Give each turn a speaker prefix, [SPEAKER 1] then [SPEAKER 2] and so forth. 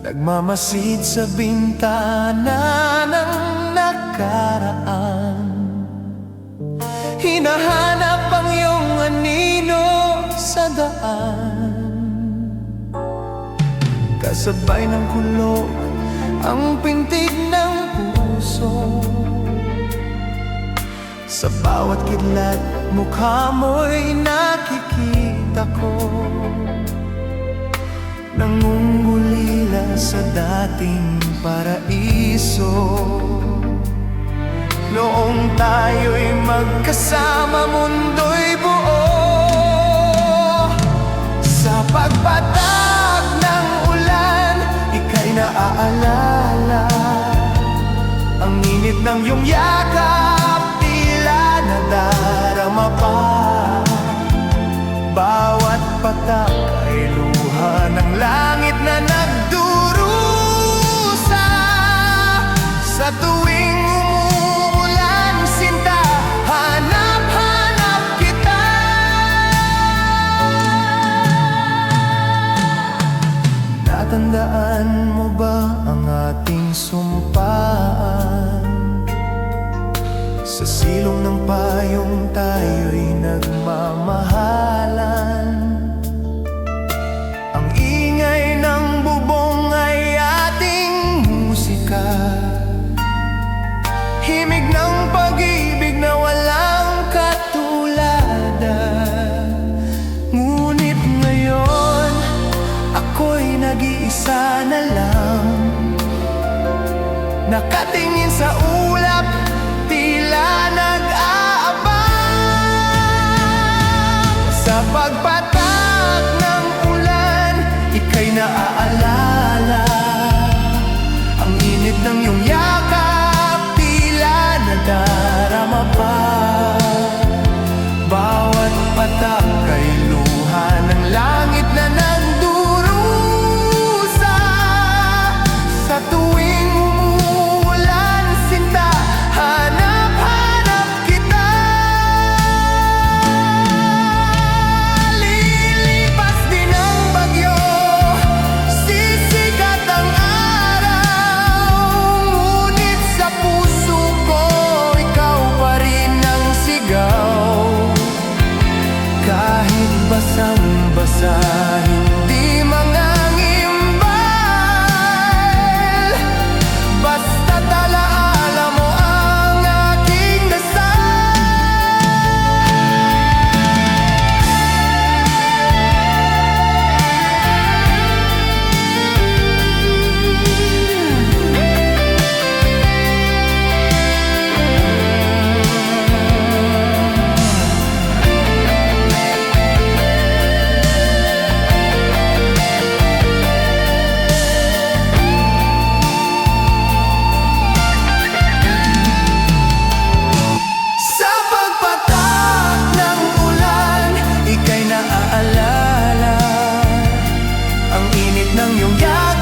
[SPEAKER 1] nagmamasid sa bintana ng nakaraan. Hinahanap ang iyong anino sa daan, kasabay ng kulog ang pintig ng puso. Sa bawat kidlat, mukha mo'y nakikita ko, nangungulila sa dating paraiso. Noong tayo'y magkasama, mundo'y buo. Sa pagpatak ng ulan, ika'y naaalala. Ang init ng iyong yakap, tila nadarama pa. Bawat patak ay luha ng langit na nagdurusa. Sa tuwing umuulan, sinta, hanap-hanap kita. Natandaan mo ba ang ating sumpaan? Sa silong ng payong tayo'y nagmamahalan. Ang ingay ng bubong ay ating musika, himig ng pag-ibig na walang katuladan. Ngunit ngayon, ako'y nag-iisa na lang, nakatingin sa ulap, tila nag-aabang. Sa pagpatak ng ulan, ika'y naaalala. Ang init ng iyong yakap, tila nadarama pa. Bawat patak ay luha ng langit na nagdurusa. Sa tuwing umuulan, sinta, hanap-hanap kita. Lilipas din ang bagyo, sisikat ang araw. Ngunit sa puso ko, ikaw pa rin ang sigaw. Kahit basang-basa, hindi mangangimbal. Basta't alaala mo ang aking dasal. Sa pagpatak ng ulan, ika'y naaalala. Ang init ng iyong yakap,